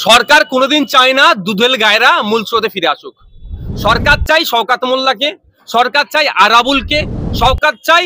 সরকার কোনোদিন চায় না দুধেল গায়রা মূল স্রোতে ফিরে আসুক। সরকার চাই শওকত মোল্লাকে, সরকার চাই আরাবুলকে, সরকার চাই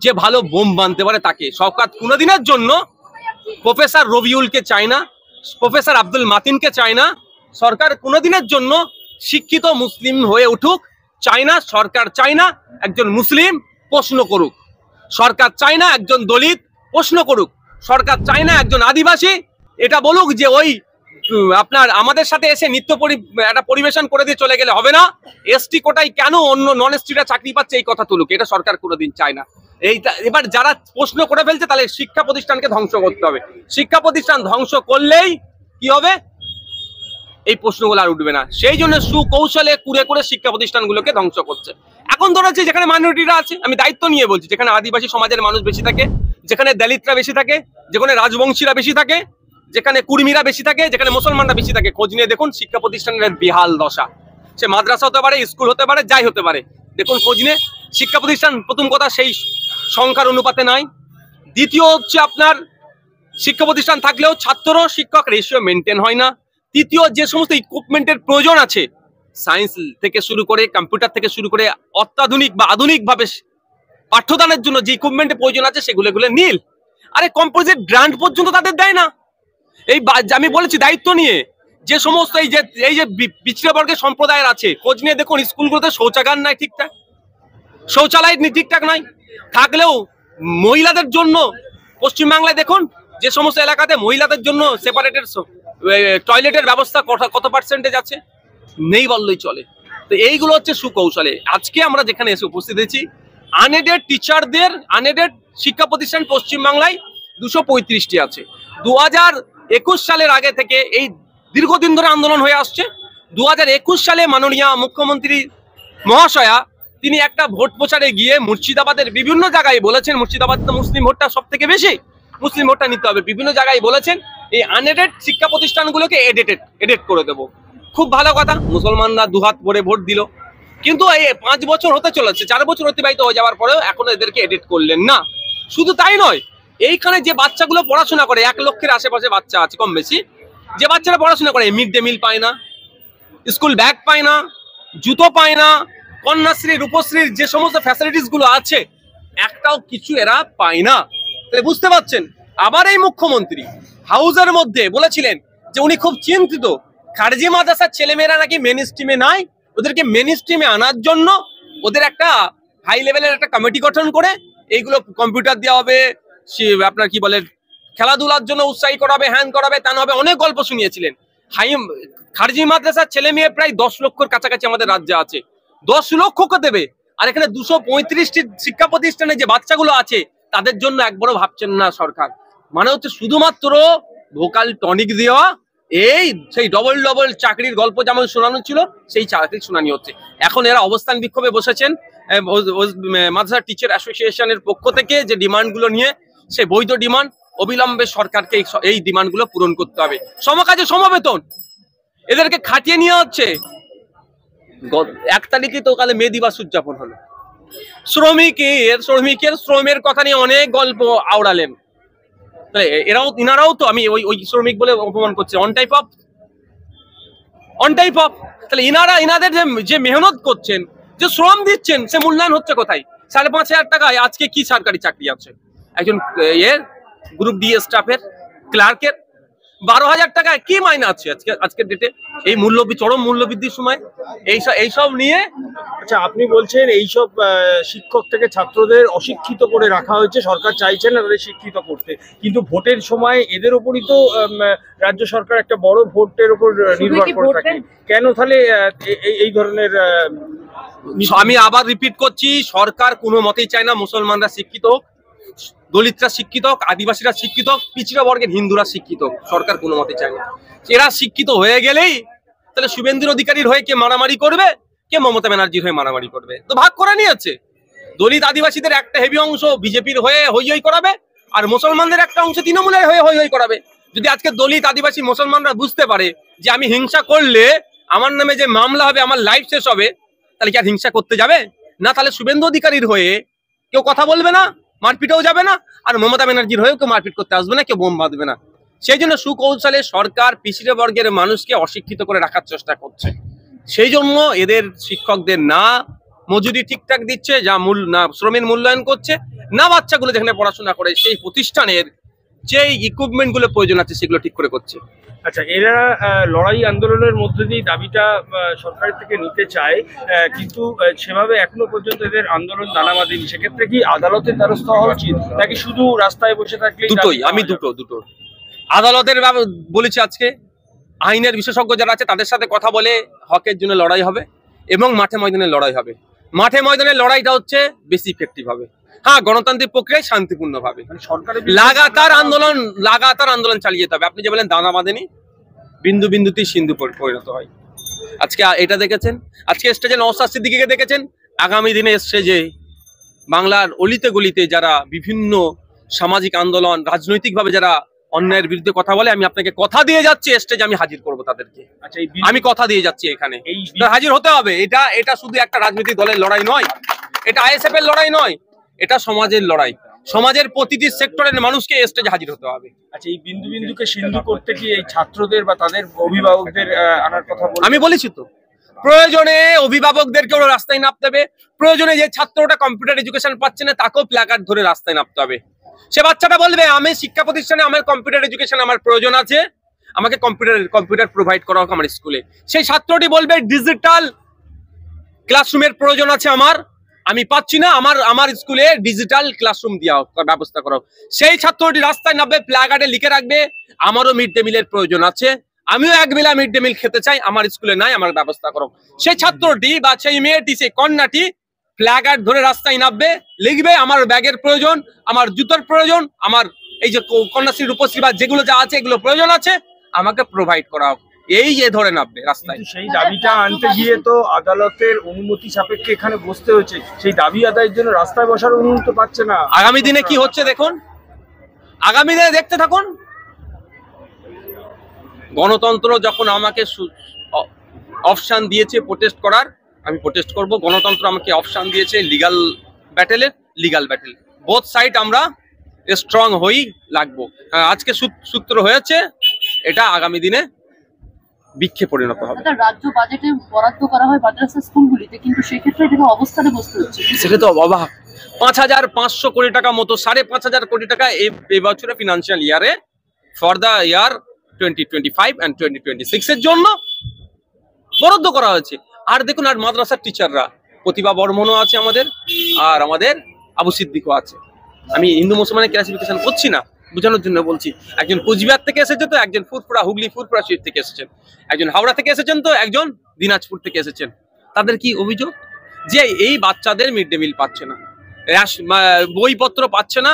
যে ভালো বোম বানতে পারে তাকে। শওকত কোনোদিনের জন্য প্রফেসর রবিউলকে চায় না, প্রফেসর আব্দুল মাতিনকে চায় না। সরকার কোনোদিনের জন্য শিক্ষিত মুসলিম হয়ে উঠুক চায় না। সরকার চায় না একজন মুসলিম প্রশ্ন করুক, সরকার চায় না একজন দলিত প্রশ্ন করুক, সরকার চায় না একজন আদিবাসী এটা বলুক যে ওই আপনার আমাদের সাথে এসে নৃত্য একটা পরিবেশন করে দিয়ে চলে গেলে হবে না, এসটি কোটায় কেন অন্য নন এসটিরা চাকরি পাচ্ছে এই কথা তুলুক। এটা সরকার কোনোদিন চায় না। এইটা এবার যারা প্রশ্ন করে ফেলছে তাহলে শিক্ষা প্রতিষ্ঠানকে ধ্বংস করতে হবে। শিক্ষা প্রতিষ্ঠান ধ্বংস করলেই কি হবে, এই প্রশ্নগুলো আর উঠবে না। সেই জন্য সুকৌশলে কুরে করে শিক্ষা প্রতিষ্ঠানগুলোকে ধ্বংস করছে। এখন ধরেছে যেখানে মাইনরিটিরা আছে, আমি দায়িত্ব নিয়ে বলছি, যেখানে আদিবাসী সমাজের মানুষ বেশি থাকে, যেখানে দলিতরা বেশি থাকে, যেখানে রাজবংশীরা বেশি থাকে, যেখানে কুর্মীরা বেশি থাকে, যেখানে মুসলমানরা বেশি থাকে, খোঁজ নিয়ে দেখুন শিক্ষা প্রতিষ্ঠানের বেহাল দশা। সে মাদ্রাসা হতে পারে, স্কুল হতে পারে, যাই হতে পারে, দেখুন খোঁজ নিয়ে শিক্ষা প্রতিষ্ঠান প্রথম কথা সেই সংখ্যার অনুপাতে নাই। দ্বিতীয় হচ্ছে আপনার শিক্ষা প্রতিষ্ঠান থাকলেও ছাত্র শিক্ষক রেশিও মেনটেন হয় না। তৃতীয় যে সমস্ত ইকুইপমেন্টের প্রয়োজন আছে, সায়েন্স থেকে শুরু করে কম্পিউটার থেকে শুরু করে অত্যাধুনিক বা আধুনিকভাবে পাঠ্যদানের জন্য যে ইকুইপমেন্টের প্রয়োজন আছে সেগুলো নীল। আরে কম্পোজিট গ্রান্ট পর্যন্ত তাদের দেয় না। এই আমি বলেছি দায়িত্ব নিয়ে, যে সমস্ত এই যে পিছিয়ে বর্গের সম্প্রদায়ের আছে, খোঁজ নিয়ে দেখুন স্কুলগুলোতে শৌচাগার নাই ঠিকঠাক, শৌচালয় ঠিকঠাক নাই। থাকলেও মহিলাদের জন্য পশ্চিমবাংলায় দেখুন যে সমস্ত এলাকাতে মহিলাদের জন্য সেপারেটেড টয়লেটের ব্যবস্থা কত পার্সেন্টেজ আছে, নেই বললেই চলে। তো এইগুলো হচ্ছে সুকৌশলে। আজকে আমরা যেখানে এসে উপস্থিত হয়েছি, আনএডেড টিচারদের আনএডেড শিক্ষা প্রতিষ্ঠান পশ্চিমবাংলায় 235টি আছে। 2021 সালের আগে থেকে এই দীর্ঘদিন ধরে আন্দোলন হয়ে আসছে। 2021 সালে মাননীয় মুখ্যমন্ত্রী মহাশয়া তিনি একটা ভোট প্রচারে গিয়ে মুর্শিদাবাদের বিভিন্ন জায়গায় বলেছেন, মুর্শিদাবাদ তো মুসলিম ভোটটা সব থেকে বেশি, মুসলিম ভোটটা নিতে হবে। বিভিন্ন জায়গায় বলেছেন এই আনএডেড শিক্ষা প্রতিষ্ঠানগুলোকে এডেড করে দেবো। খুব ভালো কথা, মুসলমানরা দুহাত ভরে ভোট দিল, কিন্তু এই 5 বছর হতে চলেছে, 4 বছর অতিবাহিত হয়ে যাওয়ার পরেও এখনো এদেরকে এডেড করলেন না। শুধু তাই নয়, এইখানে যে বাচ্চাগুলো পড়াশোনা করে 1 লক্ষের আশেপাশে বাচ্চা আছে কম বেশি, যে বাচ্চারা পড়াশোনা করে মিড ডে মিল পায় না, স্কুল ব্যাগ পায় না, জুতো পায় না, কন্যাশ্রী রূপশ্রীর যে সমস্ত ফ্যাসিলিটিস গুলো আছে একটাও কিছু এরা পায় না। তাহলে বুঝতে পারছেন। আবার এই মুখ্যমন্ত্রী হাউসের মধ্যে বলেছিলেন যে উনি খুব চিন্তিত, খারজি মাদ্রাসার ছেলেমেয়েরা নাকি মেন স্ট্রিমে নাই, ওদেরকে মেন স্ট্রিমে আনার জন্য ওদের একটা হাই লেভেলের একটা কমিটি গঠন করে এইগুলো কম্পিউটার দেওয়া হবে, আপনার কি বলে খেলাধুলার জন্য উৎসাহী করাবে, হ্যান করাবে, তা হবে, অনেক গল্প শুনিয়েছিলেন। খারজি মাদ্রাসার ছেলে মেয়ে প্রায় 10 লক্ষের কাছাকাছি আমাদের রাজ্যে আছে। 10 লক্ষকে দেবে, আর এখানে 235টি শিক্ষা প্রতিষ্ঠানে যে বাচ্চাগুলো আছে তাদের জন্য একবারও ভাবছেন না সরকার। মানে হচ্ছে শুধুমাত্র ভোকাল টনিক দেওয়া, এই সেই ডবল চাকরির গল্প যেমন শোনানো ছিল সেই চাকরি শোনানি হচ্ছে। এখন এরা অবস্থান বিক্ষোভে বসেছেন মাদ্রাসা টিচার অ্যাসোসিয়েশনের পক্ষ থেকে যে ডিমান্ডগুলো নিয়ে, সেই বৈধ ডিমান্ড অবিলম্বে সরকারকে এই ডিমান্ডগুলো পূরণ করতে হবে। সমকাজে সমবেতন, এদেরকে খাটিয়ে নিয়ে হচ্ছে। 1 তারিখে তো কালে মে দিবস উদযাপন হলো, শ্রমের কথা নিয়ে অনেক গল্প আওড়ালেন। ইনারাও তো, আমি ওই শ্রমিক বলে অপমান করছে, অন টাইপ অফ। তাহলে ইনাদের যে মেহনত করছেন, যে শ্রম দিচ্ছেন, সে মূল্যায়ন হচ্ছে কোথায়? 5,500 টাকায় আজকে কি সরকারি চাকরি আছে? একজন গ্রুপ ডি স্টাফের, ক্লার্কের 12,000 টাকায় কি মাইনে আছে আজকের ডেটে, এই চরম মূল্যবৃদ্ধির সময়? এইসব নিয়ে আচ্ছা, আপনি বলছেন এইসব শিক্ষক থেকে ছাত্রদের অশিক্ষিত করে রাখা হয়েছে, সরকার চাইছেন না তাদের শিক্ষিত করতে, কিন্তু ভোটের সময় এদের উপরই তো রাজ্য সরকার একটা বড় ভোটের উপর নির্ভর করে থাকে। কেন তাহলে এই ধরনের? আমি আবার রিপিট করছি, সরকার কোনো মতেই চায় না মুসলমানরা শিক্ষিত হোক, দলিতরা শিক্ষিত হোক, আদিবাসীরা শিক্ষিত হোক, পিছিয়ে বর্গের হিন্দুরা শিক্ষিত হোক, সরকার কোনো মতে চায় না। এরা শিক্ষিত হয়ে গেলেই তাহলে শুভেন্দুর অধিকারীর হয়ে কে মারামারি করবে, কে মমতা ব্যানার্জির হয়ে মারামারি করবে? তো ভাগ করে নিয়েছে। দলিত আদিবাসীদের একটা হেভি অংশ বিজেপির হয়ে হই হই করাবে, আর মুসলমানদের একটা অংশ তৃণমূলের হয়ে হই হই করাবে। যদি আজকে দলিত আদিবাসী মুসলমানরা বুঝতে পারে যে আমি হিংসা করলে আমার নামে যে মামলা হবে, আমার লাইফ শেষ হবে, তাহলে কি আর হিংসা করতে যাবে না? তাহলে শুভেন্দু অধিকারীর হয়ে কেউ কথা বলবে না, মারপিটেও যাবে না, আর মমতা ব্যানার্জির হয়েও কেউ মারপিট করতে আসবে না, কেউ বোম বাঁধবে না। সেই জন্য সুকৌশলে সরকার পিছিয়ে বর্গের মানুষকে অশিক্ষিত করে রাখার চেষ্টা করছে। সেই জন্য এদের শিক্ষকদের না মজুরি ঠিকঠাক দিচ্ছে, যা না শ্রমের মূল্যায়ন করছে, না বাচ্চাগুলো যেখানে পড়াশোনা করে সেই প্রতিষ্ঠানের যে ইকুইপমেন্ট গুলো প্রয়োজন আছে সেগুলো ঠিক করে করছে। আচ্ছা, এরা লড়াই আন্দোলনের মধ্যে দিয়ে দাবিটা সরকারের থেকে নিতে চায়, কিন্তু সেভাবে এখনো পর্যন্ত এদের আন্দোলন দানা বাঁধেনি। সেক্ষেত্রে কি আদালতের দ্বারস্থ হওয়া উচিত, নাকি শুধু রাস্তায় বসে থাকলে? দুটোই, আমি দুটো আদালতের বলেছি আজকে। আইনের বিশেষজ্ঞ যারা আছে তাদের সাথে কথা বলে হকের জন্য লড়াই হবে এবং মাঠে ময়দানে লড়াই হবে। মাঠে ময়দানে লড়াইটা হচ্ছে বেশি ইফেক্টিভ হবে। হ্যাঁ, গণতান্ত্রিক প্রক্রিয়ায় শান্তিপূর্ণ ভাবে লাগাতার আন্দোলন চালিয়ে যেতে হবে। আপনি যে বলেন দানা বাঁধেনি, বিন্দু বিন্দুতেই সিন্ধু পরিণত হয়। আজকে এটা দেখেছেন, আজকে স্টেজে নওশাদ সিদ্দিকীকে দেখেছেন। আগামী দিনে স্টেজে বাংলার অলিতে গলিতে যারা বিভিন্ন সামাজিক আন্দোলন, রাজনৈতিকভাবে যারা অন্যায়ের বিরুদ্ধে কথা বলে, আমি আপনাকে কথা দিয়ে যাচ্ছি স্টেজে আমি হাজির করব তাদেরকে। আচ্ছা, আমি কথা দিয়ে যাচ্ছি এখানে হাজির হতে হবে। এটা শুধু একটা রাজনৈতিক দলের লড়াই নয়, এটা আইএসএফ এর লড়াই নয়, এটা সমাজের লড়াই। সমাজের প্রতিটি সেক্টরের মানুষকে স্টেজে হাজির হতে হবে। আচ্ছা, এই বিন্দু বিন্দুকে সিন্ধু করতে কি এই ছাত্রদের বা তাদের অভিভাবকদের আনার কথা বলছেন? আমি বলেছি তো, প্রয়োজনে অভিভাবকদেরকেও রাস্তায় নামতে হবে। প্রয়োজনে যে ছাত্রটা কম্পিউটার এডুকেশন পাচ্ছে না তাকেও প্ল্যাকার্ড ধরে রাস্তায় নামতে হবে। সে বাচ্চাটা বলবে আমি শিক্ষা প্রতিষ্ঠানে আমার কম্পিউটার এডুকেশন আমার প্রয়োজন আছে, আমাকে কম্পিউটার প্রোভাইড করা হোক আমার স্কুলে। সেই ছাত্রটি বলবে ডিজিটাল ক্লাসরুমের প্রয়োজন আছে আমার, আমি পাচ্ছি না, আমার স্কুলে ডিজিটাল ক্লাসরুম দেওয়া ব্যবস্থা করা হোক। সেই ছাত্রটি রাস্তায় নামবে, প্ল্যাকার্ডে লিখে রাখবে আমারও মিড ডে মিলের প্রয়োজন আছে, আমিও এক বেলা মিড ডে মিল খেতে চাই, আমার স্কুলে নাই, আমার ব্যবস্থা করো। সেই ছাত্রটি বা সেই মেয়েটি, সেই কন্যাটি প্ল্যাকার্ড ধরে রাস্তায় নামবে, লিখবে আমার ব্যাগের প্রয়োজন, আমার জুতোর প্রয়োজন, আমার এই যে কন্যাশ্রী রূপশ্রী বা যেগুলো যা আছে এগুলো প্রয়োজন আছে, আমাকে প্রোভাইড করা হোক। এই যে ধরে নামবে রাস্তায়। সেই দাবিটা আনতে গিয়ে তো আদালতের অনুমতি সাপেক্ষে এখানে বসতে হচ্ছে। সেই দাবি আদায়ের জন্য রাস্তায় বসার অনুমতি পাচ্ছে না। আগামী দিনে কি হচ্ছে দেখুন, আগামী দিনে দেখতে থাকুন। গণতন্ত্র যখন আমাকে অপশন দিয়েছে প্রোটেস্ট করার, আমি প্রোটেস্ট করব। গণতন্ত্র আমাকে অপশন দিয়েছে লিগাল ব্যাটেল। বোথ সাইড আমরা স্ট্রং হই লাগবো। আজকে সূত্র হয়েছে, এটা আগামী দিনে বিক্ষোভে পরিণত হবে। রাজ্য বাজেটে বরাদ্দ করা হয় মাদ্রাসা স্কুলগুলিতে, কিন্তু সেক্ষেত্রে এটা অবস্থানে বসতে হচ্ছে। সেটা তো অবাক। 5,500 কোটি টাকা মতো, 5,500 কোটি টাকা এই বছরে ফিনান্সিয়াল ইয়ারে ফর দ্য ইয়ার 2025 and 2026 এর জন্য বরাদ্দ করা হয়েছে। আর দেখুন, আর মাদ্রাসার টিচাররা প্রতিভা বর্মনও আছে আমাদের, আর আমাদের আবু সিদ্দিকও আছে। আমি হিন্দু মুসলমানের ক্লাসিফিকেশন করছি না, বোঝানোর জন্য বলছি। একজন কোচবিহার থেকে এসেছে, তো একজন হুগলি ফুরফুরা সিট থেকে এসেছেন, একজন হাওড়া থেকে এসেছেন, তো একজন দিনাজপুর থেকে এসেছেন। তাদের কি অভিযোগ? যে এই বাচ্চাদের মিড ডে মিল পাচ্ছে না, বইপত্র পাচ্ছে না,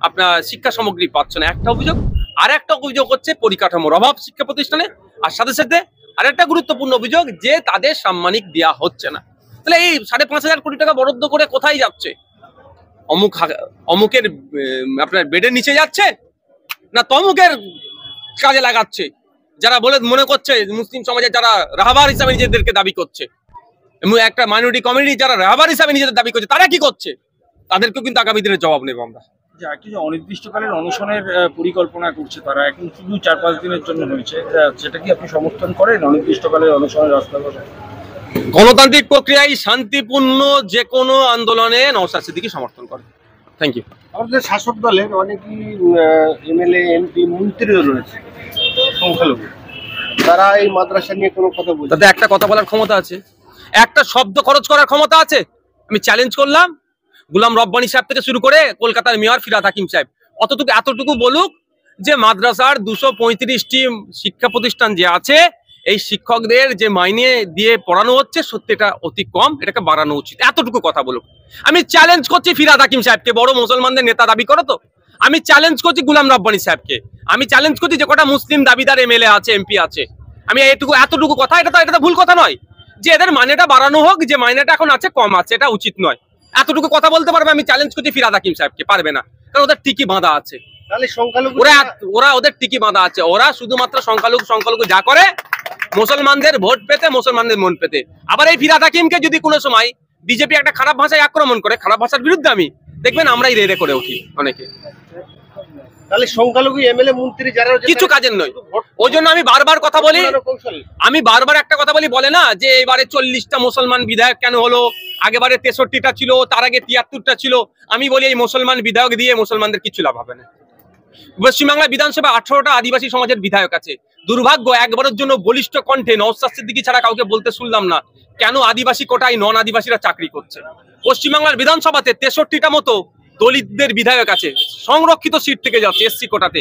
আপনার শিক্ষা সামগ্রী পাচ্ছে না, একটা অভিযোগ। আর একটা অভিযোগ হচ্ছে পরিকাঠামোর অভাব শিক্ষা প্রতিষ্ঠানে, আর সাথে সাথে আরেকটা গুরুত্বপূর্ণ অভিযোগ যে তাদের সাম্মানিক দেওয়া হচ্ছে না। তাহলে এই 5,500 কোটি টাকা বরাদ্দ করে কোথায় যাচ্ছে? অমুকের আপনার বেডের নিচে যাচ্ছে, না তমুকের কাজে লাগাচ্ছে? যারা মনে করছে মুসলিম সমাজে যারা রাহবার হিসাবে নিজেদেরকে দাবি করছে, এবং একটা মাইনরিটি কমিউনিটি যারা রাহবার হিসাবে নিজেদের দাবি করছে, তারা কি করছে? তাদেরকেও কিন্তু আগামী দিনে জবাব নেব আমরা। অনির্দিষ্টকালের অনশনের পরিকল্পনা করছে তারা, এখন শুধু 4-5 দিনের জন্য হয়েছে, সেটা কি আপনি সমর্থন করেন? অনির্দিষ্টকালের অনশনের রাস্তা বসে গণতান্ত্রিক প্রক্রিয়ায় শান্তিপূর্ণ যে কোনো আন্দোলনে নওশাদ সিদ্দিকী সমর্থন করে। Thank you. আমাদের শাসক দলের অনেকই এমএলএ এমপি মন্ত্রীও রয়েছে সংখ্যালঘু, তারা এই মাদ্রাসা নিয়ে কোনো কথা বলছে? তাতে একটা কথা বলার ক্ষমতা আছে, একটা শব্দ খরচ করার ক্ষমতা আছে। আমি চ্যালেঞ্জ করলাম গুলাম রব্বানী সাহেব থেকে শুরু করে কলকাতার মেয়র ফিরহাদ হাকিম সাহেব, এতটুকু বলুক যে মাদ্রাসার 235টি শিক্ষা প্রতিষ্ঠান যে আছে, এই শিক্ষকদের যে মাইনে দিয়ে পড়ানো হচ্ছে সত্যি এটা অতি কম, এটাকে বাড়ানো উচিত। এতটুকু কথা বলুক। আমি চ্যালেঞ্জ করছি ফিরহাদ হাকিম সাহেবকে, বড় মুসলমানদের নেতা দাবি করো তো। আমি চ্যালেঞ্জ করছি গুলাম রব্বানী সাহেবকে, আমি চ্যালেঞ্জ করছি যে কটা মুসলিম দাবিদার এমএলএ আছে, এমপি আছে। আমি এতটুকু কথা, এটা তো ভুল কথা নয় যে এদের মাইনেটা বাড়ানো হোক, যে মাইনেটা এখন আছে কম আছে, এটা উচিত নয়। এতটুকু কথা বলতে পারবে? আমি চ্যালেঞ্জ করছি ফিরহাদ হাকিম সাহেবকে, পারবে না, কারণ ওদের টিকি বাঁধা আছে। ওরা ওদের টিকি বাঁধা আছে। ওরা শুধুমাত্র সংখ্যালঘু যা করে মুসলমানদের ভোট পেতে, মুসলমানদের মন পেতে। আবার এই ফিরহাদ হাকিমকে যদি কোনো সময় বিজেপি একটা খারাপ ভাষায় আক্রমণ করে, খারাপ ভাষার বিরুদ্ধে আমি দেখবেন আমরাই রেড়ে করে উঠি অনেকে। তাহলে সংখ্যালঘু এমএলএ মন্ত্রী যারা রয়েছে কিছু কাজের নয়। ওই জন্য আমি বারবার কথা বলি, আমি বারবার একটা কথা বলি, বলে না যে এবারে 40টা মুসলমান বিধায়ক কেন হলো, আগেবারে 63টা ছিল, তার আগে 73টা ছিল। আমি বলি এই মুসলমান বিধায়ক দিয়ে মুসলমানদের কিছু লাভ হবে না। পশ্চিমবাংলা বিধানসভা 18টা আদিবাসী সমাজের বিধায়ক আছে। দুর্ভাগ্য একবারের জন্য বলিষ্ঠ কণ্ঠে নওশাদ সিদ্দিকী ছাড়া কাউকে বলতে শুনলাম না কেন আদিবাসী কোটায় নন আদিবাসীরা চাকরি করছে। পশ্চিমবাংলার বিধানসভাতে 63টা মতো দলিতদের বিধায়ক আছে, সংরক্ষিত সিট থেকে যাচ্ছে এসসি কোটাতে।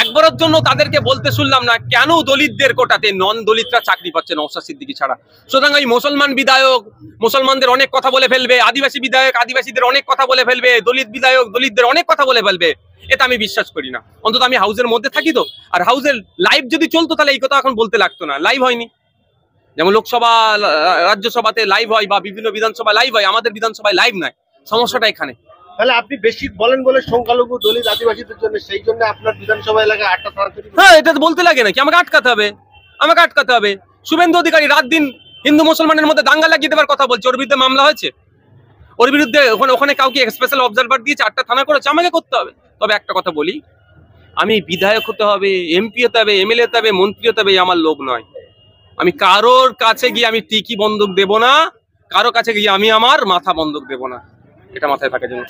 একবারের জন্য তাদেরকে বলতে শুনলাম না কেন দলিতদের কোটাতে নন দলিতরা চাকরি পাচ্ছে নওশাদ সিদ্দিকী ছাড়া। সুতরাং এই মুসলমান বিধায়ক মুসলমানদের অনেক কথা বলে ফেলবে, আদিবাসী বিধায়ক আদিবাসীদের অনেক কথা বলে ফেলবে, দলিত বিধায়ক দলিতদের অনেক কথা বলে ফেলবে, এটা আমি বিশ্বাস করি না। অন্তত আমি হাউসের মধ্যে থাকি তো, আর হাউসের লাইভ যদি চলতো তাহলে এই কথা এখন বলতে লাগতো না। লাইভ হয়নি, যেমন লোকসভা রাজ্যসভাতে লাইভ হয় বা বিভিন্ন বিধানসভা লাইভ হয়, আমাদের বিধানসভায় লাইভ নাই। সমস্যাটা এখানে। তাহলে আপনি বেশি বলেন বলে সংখ্যালঘু দলিত আদিবাসীদের জন্য, সেই জন্য আপনার বিধানসভা এলাকায় 8টা থানা তৈরি। হ্যাঁ, এটা তো বলতে লাগে নাকি আমাকে আটকাতে হবে, আমাকে আটকাতে হবে। শুভেন্দু অধিকারী রাত দিন হিন্দু মুসলমানের মধ্যে দাঙ্গা লাগিয়ে দেওয়ার কথা বলছে, ওর বিরুদ্ধে মামলা হয়েছে, ওর বিরুদ্ধে ওখানে কাউকে স্পেশাল অবজারভার দিয়েছে, 8টা থানা করেছে, আমাকে করতে হবে। তবে একটা কথা বলি, আমি বিধায়ক হতে হবে, এমপি হতে হবে, এমএলএ হতে হবে, মন্ত্রী হতে হবে, আমার লোভ নয়। আমি কারোর কাছে গিয়ে আমি টিকি বন্দুক দেব না, কারো কাছে গিয়ে আমি আমার মাথা বন্দুক দেব না, এটা মাথায় থাকে যেন।